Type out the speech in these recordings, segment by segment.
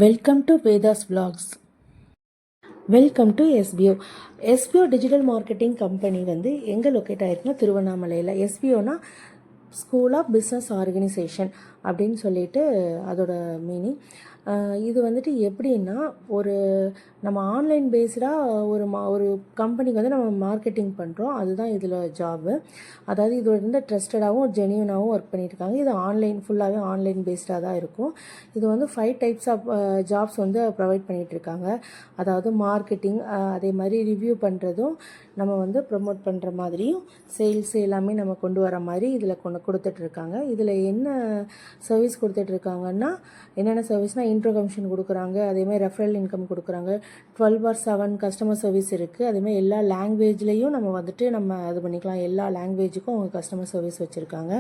Welcome to Vedas vlogs. Welcome to SPO digital marketing company வந்து எங்கே locate ஆகிருக்குன்னா திருவண்ணாமலையில். எஸ்பிஓனா school of business organisation அப்படின்னு சொல்லிட்டு அதோட மீனிங். இது வந்துட்டு எப்படின்னா நம்ம ஆன்லைன் பேஸ்டாக ஒரு கம்பெனிக்கு வந்து நம்ம மார்க்கெட்டிங் பண்ணுறோம். அதுதான் இதில் ஜாபு. அதாவது இது வந்து ட்ரஸ்டடாகவும் ஜென்யூனாகவும் ஒர்க் பண்ணியிருக்காங்க. இது ஃபுல்லாகவே ஆன்லைன் பேஸ்டாக தான் இருக்கும். இது வந்து 5 டைப்ஸ் ஆஃப் ஜாப்ஸ் வந்து ப்ரொவைட் பண்ணிகிட்ருக்காங்க. அதாவது மார்க்கெட்டிங், அதே மாதிரி ரிவ்யூ பண்ணுறதும், நம்ம வந்து ப்ரொமோட் பண்ணுற மாதிரியும், சேல்ஸ் எல்லாமே நம்ம கொண்டு வர மாதிரி இதில் கொடுத்துட்ருக்காங்க. இதில் என்ன சர்வீஸ் கொடுத்துட்ருக்காங்கன்னா, என்னென்ன சர்வீஸ்னால் இன்ட்ரோ கமிஷன் கொடுக்குறாங்க, அதேமாதிரி ரெஃபரல் இன்கம் கொடுக்குறாங்க. 12/7 கஸ்டமர் சர்வீஸ் இருக்குது. அதேமாதிரி எல்லா லாங்குவேஜ்லேயும் நம்ம இது பண்ணிக்கலாம். எல்லா லாங்குவேஜுக்கும் அவங்க கஸ்டமர் சர்வீஸ் வச்சுருக்காங்க.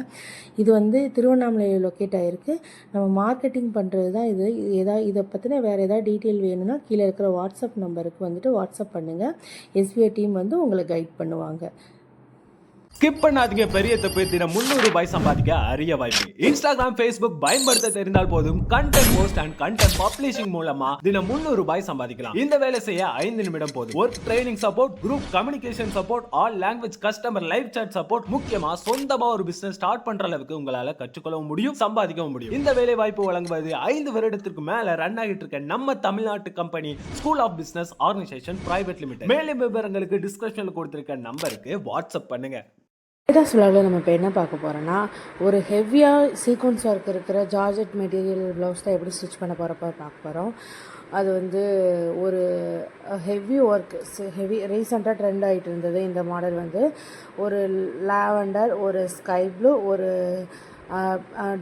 இது வந்து திருவண்ணாமலையில் லொக்கேட் ஆகிருக்கு. நம்ம மார்க்கெட்டிங் பண்ணுறது தான் இது. இதை பற்றின வேறு ஏதாவது டீட்டெயில் வேணும்னா கீழே இருக்கிற வாட்ஸ்அப் நம்பருக்கு வந்துட்டு வாட்ஸ்அப் பண்ணுங்கள். எஸ்பிஐ டீம் வந்து உங்களை கைட் பண்ணுவாங்க. ஸ்கிப் பண்ணாதீங்க. பெரிய தப்பு. தினம் 300 ரூபாய் சம்பாதிக்க அரிய வாய்ப்பு. இன்ஸ்டாகிராம், ஃபேஸ்புக் பயன்படுத்த தெரிந்தால் போதும். Content post and content publishing மூலமா தினம் 300 ரூபாய் சம்பாதிக்கலாம். இந்த வேலை செய்ய 5 நிமிடம் போதும். Work training support, group communication support, all language customer live chat support. முக்கியமா சொந்தமா ஒரு பிசினஸ் ஸ்டார்ட் பண்ற அளவுக்கு உங்களால கற்றுக்கொள்ளவும் முடியும், சம்பாதிக்கவும் முடியும். இந்த வேலை வாய்ப்பு வழங்குவது 5 வருடத்திற்கு மேல ரன் ஆகிட்டு இருக்க நம்ம தமிழ்நாட்டு company school of business organisation private limited. மேலும் விவரங்களுக்கு டிஸ்கிரிப்ஷன்ல கொடுத்திருக்க நம்பருக்கு வாட்ஸ்அப் பண்ணுங்க. வேதாஸ் vlogல நம்ம இப்போ என்ன பார்க்க போகிறோன்னா, ஒரு ஹெவியாக சீக்வன்ஸ் ஒர்க் இருக்கிற ஜார்ஜெட் மெட்டீரியல் ப்ளவுஸ் தான் எப்படி ஸ்டிச் பண்ண பார்க்க போகிறோம். அது வந்து ஒரு ஹெவி ஒர்க், ரீசெண்டாக ட்ரெண்ட் ஆகிட்டு இருந்தது. இந்த மாடல் வந்து ஒரு லாவெண்டர், ஒரு ஸ்கை ப்ளூ, ஒரு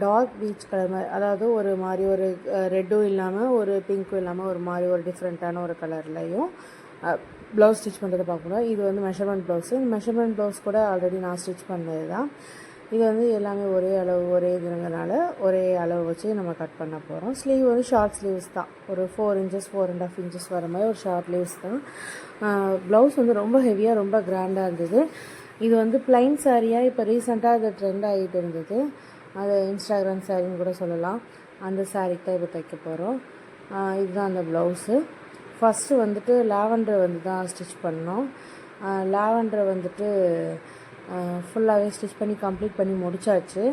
டார்க் பீச் கலர் மாதிரி, அதாவது ஒரு மாதிரி ஒரு ரெட்டும் இல்லாமல் ஒரு பிங்க்கும் இல்லாமல் ஒரு மாதிரி ஒரு டிஃப்ரெண்ட்டான ஒரு கலர்லையும் ப்ளவுஸ் ஸ்டிச் பண்ணுறதை பார்க்கணும். இது வந்து மெஷர்மெண்ட் ப்ளவுஸு. இந்த மெஷர்மெண்ட் ப்ளவுஸ் கூட ஆல்ரெடி நான் ஸ்டிச் பண்ணது தான். இது வந்து எல்லாமே ஒரே அளவு, ஒரே இதுங்கிறனால ஒரே அளவு வச்சு நம்ம கட் பண்ண போகிறோம். ஸ்லீவ் வந்து ஷார்ட் ஸ்லீவ்ஸ் தான். ஒரு 4 inches 4.5 inches வர மாதிரி ஒரு ஷார்ட் லீவ்ஸ் தான். ப்ளவுஸ் வந்து ரொம்ப ஹெவியாக, ரொம்ப கிராண்டாக இருந்தது. இது வந்து பிளைன் சாரியாக இப்போ ரீசெண்டாக அது ட்ரெண்ட் ஆகிட்டு இருந்தது. அது இன்ஸ்டாகிராம் சாரின்னு கூட சொல்லலாம். அந்த சாரிக்கு தான் இப்போ தைக்க போகிறோம். இதுதான் அந்த ப்ளவுஸு. ஃபஸ்ட்டு வந்துட்டு லாவெண்டர் வந்து தான் ஸ்டிச் பண்ணோம். லாவெண்டரை வந்துட்டு ஃபுல்லாகவே ஸ்டிச் பண்ணி கம்ப்ளீட் பண்ணி முடித்தாச்சு.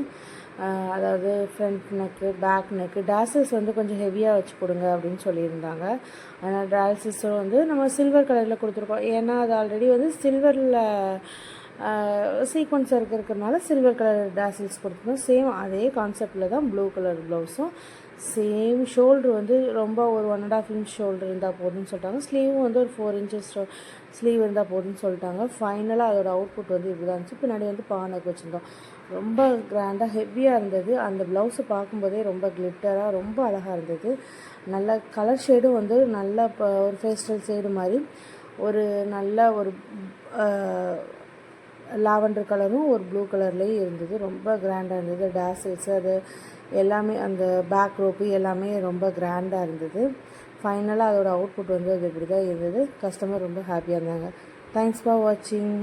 அதாவது front neck, back neck, tassels வந்து கொஞ்சம் ஹெவியாக வச்சு கொடுங்க அப்படின்னு சொல்லியிருந்தாங்க. அதனால் டேசல்ஸும் வந்து நம்ம சில்வர் கலரில் கொடுத்துருக்கோம். ஏன்னா அது ஆல்ரெடி வந்து சில்வரில் சீக்வன்ஸ் இருக்கிறதுனால சில்வர் கலர் டேசல்ஸ் கொடுத்துருந்தோம். சேம் அதே கான்செப்டில் தான் ப்ளூ கலர் ப்ளவுஸும். சேம் ஷோல்ட்ரு வந்து ரொம்ப ஒரு 1.5 inch ஷோல்டர் இருந்தால் போதுன்னு சொல்லிட்டாங்க. ஸ்லீவும் வந்து ஒரு 4 inches ஸ்லீவ் இருந்தால் போதுன்னு சொல்லிட்டாங்க. ஃபைனலாக அதோட அவுட்புட் வந்து இப்படி தான் இருந்துச்சு. பின்னாடி வந்து பானைக்கு வச்சுருந்தோம். ரொம்ப கிராண்டாக ஹெவியாக இருந்தது. அந்த ப்ளவுஸை பார்க்கும்போதே ரொம்ப கிளிட்டராக ரொம்ப அழகாக இருந்தது. நல்ல கலர் ஷேடும் வந்து நல்ல ஒரு பேஸ்டல் ஷேடு மாதிரி ஒரு நல்ல ஒரு லாவெண்டர் கலரும் ஒரு ப்ளூ கலர்லேயும் இருந்தது. ரொம்ப கிராண்டாக இருந்தது. டேசல்ஸ் அது எல்லாமே, அந்த பேக் ரோப்பு எல்லாமே ரொம்ப கிராண்டாக இருந்தது. ஃபைனலாக அதோட அவுட்புட் வந்து அது இப்படி தான் இருந்தது. கஸ்டமர் ரொம்ப ஹாப்பியாக இருந்தாங்க. தேங்க்ஸ் ஃபார் வாட்சிங்.